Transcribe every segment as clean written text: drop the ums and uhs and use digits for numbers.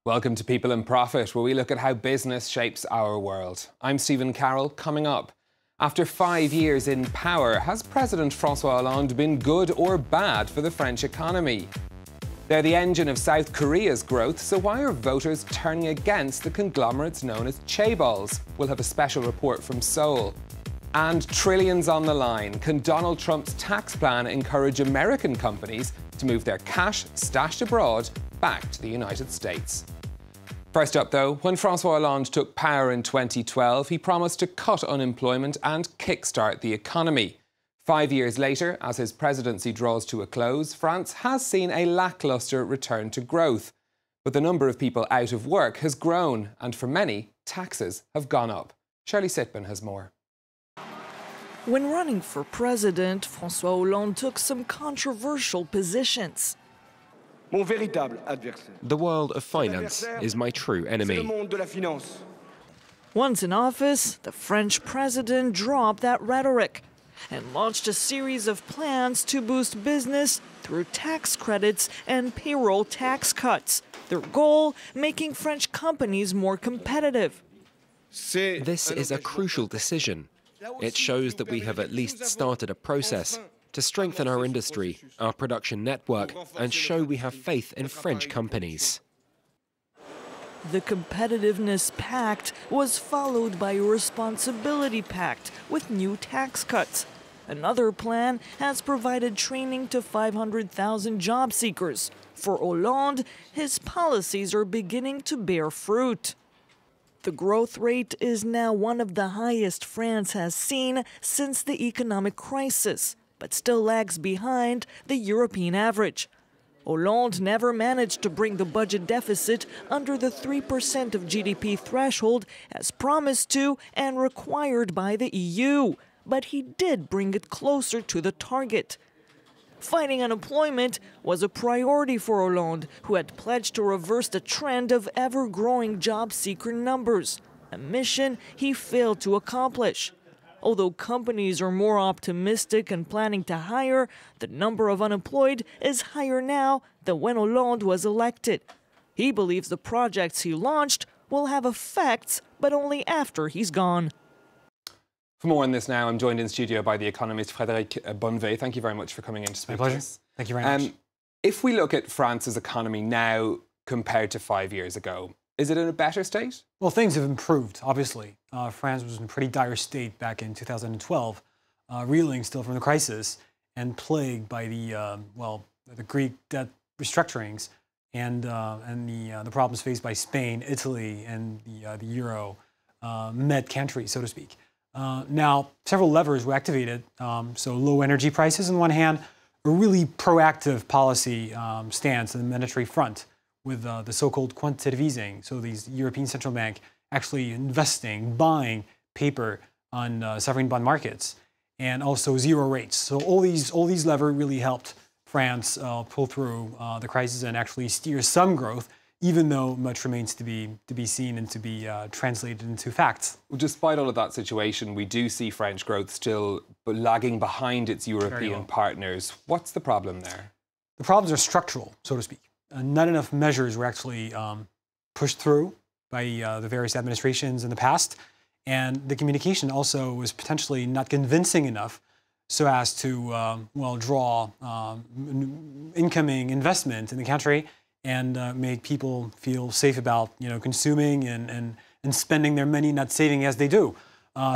Welcome to People in Profit, where we look at how business shapes our world. I'm Stephen Carroll. Coming up, after 5 years in power, has President François Hollande been good or bad for the French economy? They're the engine of South Korea's growth, so why are voters turning against the conglomerates known as chaebols? We'll have a special report from Seoul. And trillions on the line. Can Donald Trump's tax plan encourage American companies to move their cash stashed abroad back to the United States? First up, though, when François Hollande took power in 2012, he promised to cut unemployment and kickstart the economy. 5 years later, as his presidency draws to a close, France has seen a lacklustre return to growth. But the number of people out of work has grown, and for many, taxes have gone up. Shirley Sitman has more. When running for president, François Hollande took some controversial positions. The world of finance is my true enemy. Once in office, the French president dropped that rhetoric and launched a series of plans to boost business through tax credits and payroll tax cuts. Their goal, making French companies more competitive. This is a crucial decision. It shows that we have at least started a process to strengthen our industry, our production network, and show we have faith in French companies. The Competitiveness Pact was followed by a Responsibility Pact with new tax cuts. Another plan has provided training to 500,000 job seekers. For Hollande, his policies are beginning to bear fruit. The growth rate is now one of the highest France has seen since the economic crisis, but still lags behind the European average. Hollande never managed to bring the budget deficit under the 3% of GDP threshold as promised to and required by the EU, but he did bring it closer to the target. Fighting unemployment was a priority for Hollande, who had pledged to reverse the trend of ever-growing job seeker numbers, a mission he failed to accomplish. Although companies are more optimistic and planning to hire, the number of unemployed is higher now than when Hollande was elected. He believes the projects he launched will have effects, but only after he's gone. For more on this now, I'm joined in studio by the economist Frédéric Bonnevay. Thank you very much for coming in to speak to us. My pleasure. Thank you very much. If we look at France's economy now compared to 5 years ago, is it in a better state? Well, things have improved, obviously. France was in a pretty dire state back in 2012, reeling still from the crisis and plagued by the Greek debt restructurings and the problems faced by Spain, Italy, and the Euro Med countries, so to speak. Now, several levers were activated. So low energy prices on one hand, a really proactive policy stance on the monetary front with the so-called quantitative easing. So these European Central Bank actually investing, buying paper on sovereign bond markets, and also zero rates. So all these levers really helped France pull through the crisis and actually steer some growth, even though much remains to be seen and to be translated into facts. Well, despite all of that situation, we do see French growth still lagging behind its European partners. What's the problem there? The problems are structural, so to speak. Not enough measures were actually pushed through by the various administrations in the past, and the communication also was potentially not convincing enough so as to draw incoming investment in the country and make people feel safe about consuming and spending their money, not saving as they do.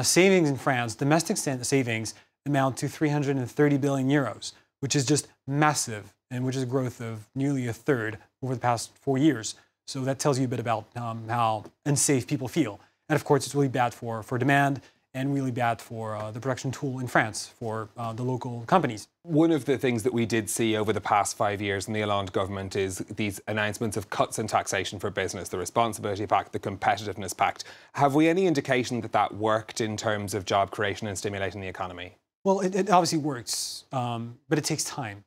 Savings in France, domestic savings, amount to 330 billion euros, which is just massive, and which is a growth of nearly a third over the past 4 years. So that tells you a bit about how unsafe people feel. And of course, it's really bad for demand and really bad for the production tool in France for the local companies. One of the things that we did see over the past 5 years in the Hollande government is these announcements of cuts in taxation for business, the Responsibility Pact, the Competitiveness Pact. Have we any indication that that worked in terms of job creation and stimulating the economy? Well, it obviously works, but it takes time.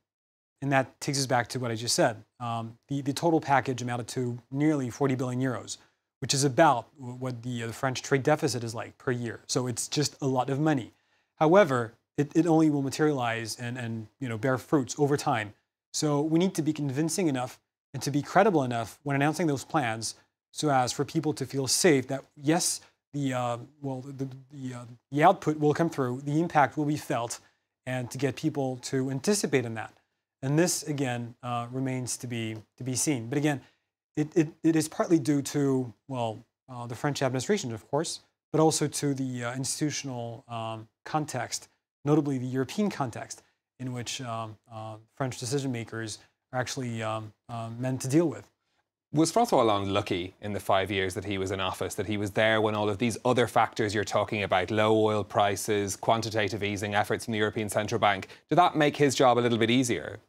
And that takes us back to what I just said. The total package amounted to nearly 40 billion euros, which is about what the French trade deficit is like per year. So it's just a lot of money. However, it only will materialize and bear fruits over time. So we need to be convincing enough and to be credible enough when announcing those plans so as for people to feel safe that, yes, the output will come through, the impact will be felt, and to get people to anticipate in that. And this, again, remains to be seen. But again, it is partly due to, well, the French administration, of course, but also to the institutional context, notably the European context, in which French decision makers are actually meant to deal with. Was François Hollande lucky in the 5 years that he was in office, that he was there when all of these other factors you're talking about, low oil prices, quantitative easing efforts from the European Central Bank, did that make his job a little bit easier?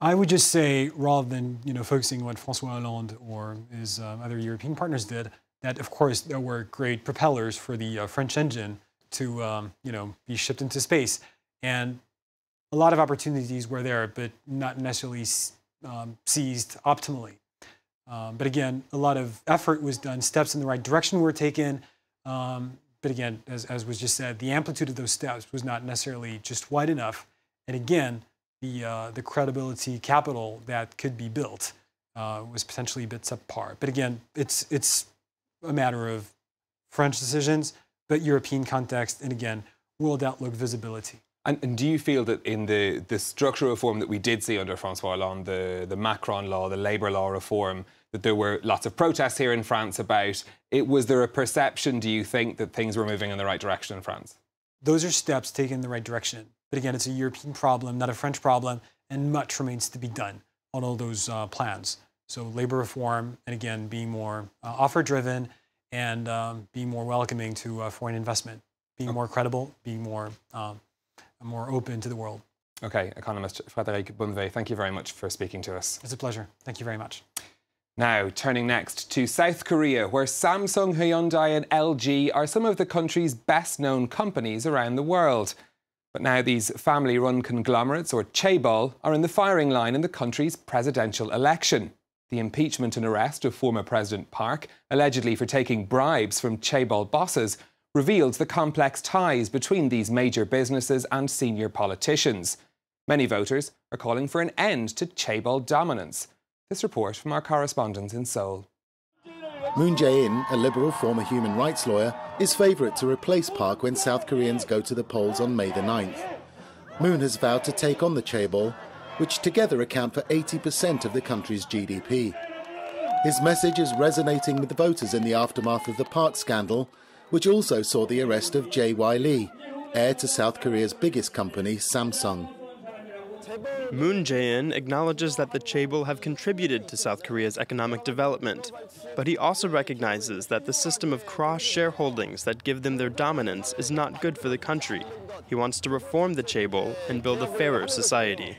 I would just say, rather than focusing on what François Hollande or his other European partners did, that of course there were great propellers for the French engine to be shipped into space, and a lot of opportunities were there, but not necessarily seized optimally. But again, a lot of effort was done, steps in the right direction were taken. But again, as was just said, the amplitude of those steps was not necessarily just wide enough. And again, the credibility capital that could be built was potentially a bit subpar. But again, it's a matter of French decisions, but European context, and again, world outlook visibility. And do you feel that in the structural reform that we did see under François Hollande, the Macron law, the labour law reform, that there were lots of protests here in France about, was there a perception, do you think, that things were moving in the right direction in France? Those are steps taken in the right direction. But again, it's a European problem, not a French problem, and much remains to be done on all those plans. So labour reform, and again, being more offer-driven and being more welcoming to foreign investment, being more credible, being more open to the world. OK, economist Frédéric Bonnevay, thank you very much for speaking to us. It's a pleasure. Thank you very much. Now, turning next to South Korea, where Samsung, Hyundai and LG are some of the country's best-known companies around the world. But now these family-run conglomerates, or chaebol, are in the firing line in the country's presidential election. The impeachment and arrest of former President Park, allegedly for taking bribes from chaebol bosses, revealed the complex ties between these major businesses and senior politicians. Many voters are calling for an end to chaebol dominance. This report from our correspondent in Seoul. Moon Jae-in, a liberal former human rights lawyer, is favourite to replace Park when South Koreans go to the polls on May the 9th. Moon has vowed to take on the chaebol, which together account for 80% of the country's GDP. His message is resonating with the voters in the aftermath of the Park scandal, which also saw the arrest of Jae Lee, heir to South Korea's biggest company, Samsung. Moon Jae-in acknowledges that the chaebol have contributed to South Korea's economic development, but he also recognizes that the system of cross-shareholdings that give them their dominance is not good for the country. He wants to reform the chaebol and build a fairer society.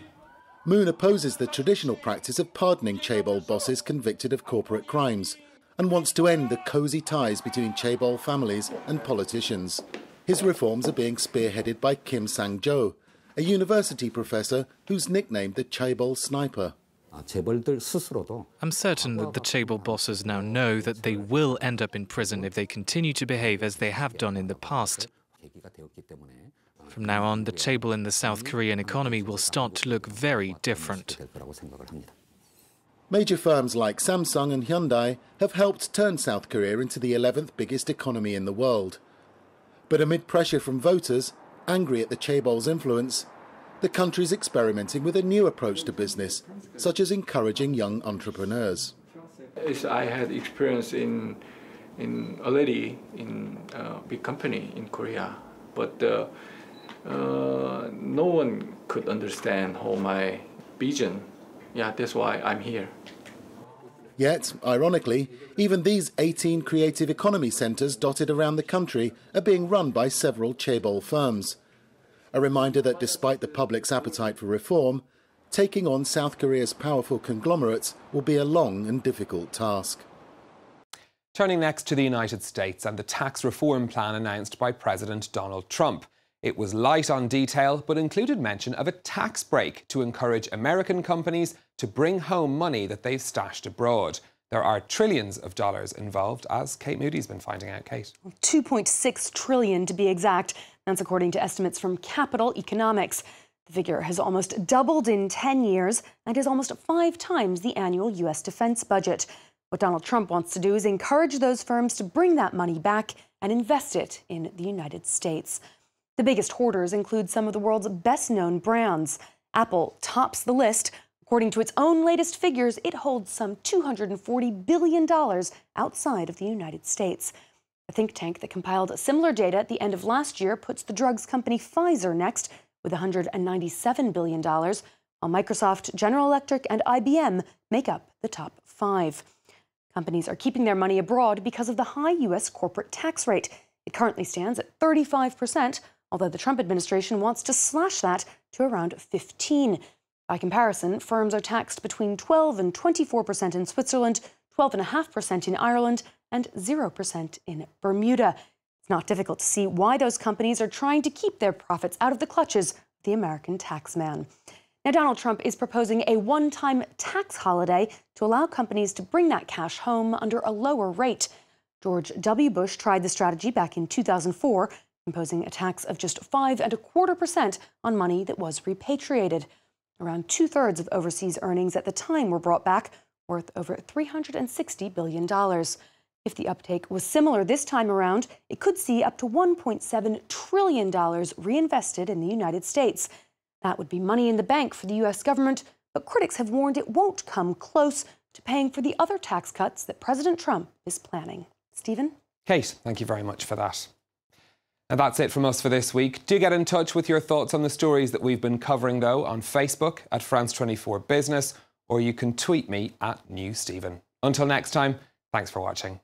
Moon opposes the traditional practice of pardoning chaebol bosses convicted of corporate crimes and wants to end the cosy ties between chaebol families and politicians. His reforms are being spearheaded by Kim Sang-jo, a university professor who's nicknamed the chaebol sniper. I'm certain that the chaebol bosses now know that they will end up in prison if they continue to behave as they have done in the past. From now on, the chaebol in the South Korean economy will start to look very different. Major firms like Samsung and Hyundai have helped turn South Korea into the 11th biggest economy in the world. But amid pressure from voters, angry at the chaebol's influence, the country's experimenting with a new approach to business, such as encouraging young entrepreneurs. I had experience already in a big company in Korea, but no one could understand how my vision. Yeah, that's why I'm here. Yet, ironically, even these 18 creative economy centres dotted around the country are being run by several chaebol firms. A reminder that despite the public's appetite for reform, taking on South Korea's powerful conglomerates will be a long and difficult task. Turning next to the United States and the tax reform plan announced by President Donald Trump. It was light on detail, but included mention of a tax break to encourage American companies to bring home money that they've stashed abroad. There are trillions of dollars involved, as Kate Moody's been finding out. Kate. $2.6 trillion to be exact. That's according to estimates from Capital Economics. The figure has almost doubled in 10 years and is almost 5 times the annual U.S. defense budget. What Donald Trump wants to do is encourage those firms to bring that money back and invest it in the United States. The biggest hoarders include some of the world's best-known brands. Apple tops the list. According to its own latest figures, it holds some $240 billion outside of the United States. A think tank that compiled similar data at the end of last year puts the drugs company Pfizer next with $197 billion, while Microsoft, General Electric, and IBM make up the top 5. Companies are keeping their money abroad because of the high U.S. corporate tax rate. It currently stands at 35%, although the Trump administration wants to slash that to around 15%. By comparison, firms are taxed between 12% and 24% in Switzerland, 12.5% in Ireland, and 0% in Bermuda. It's not difficult to see why those companies are trying to keep their profits out of the clutches of the American taxman. Now, Donald Trump is proposing a one-time tax holiday to allow companies to bring that cash home under a lower rate. George W. Bush tried the strategy back in 2004, imposing a tax of just 5.25% on money that was repatriated. Around 2/3 of overseas earnings at the time were brought back, worth over $360 billion. If the uptake was similar this time around, it could see up to $1.7 trillion reinvested in the United States. That would be money in the bank for the U.S. government, but critics have warned it won't come close to paying for the other tax cuts that President Trump is planning. Stephen? Kate, thank you very much for that. And that's it from us for this week. Do get in touch with your thoughts on the stories that we've been covering, though, on Facebook at France24 Business, or you can tweet me at NewStephen. Until next time, thanks for watching.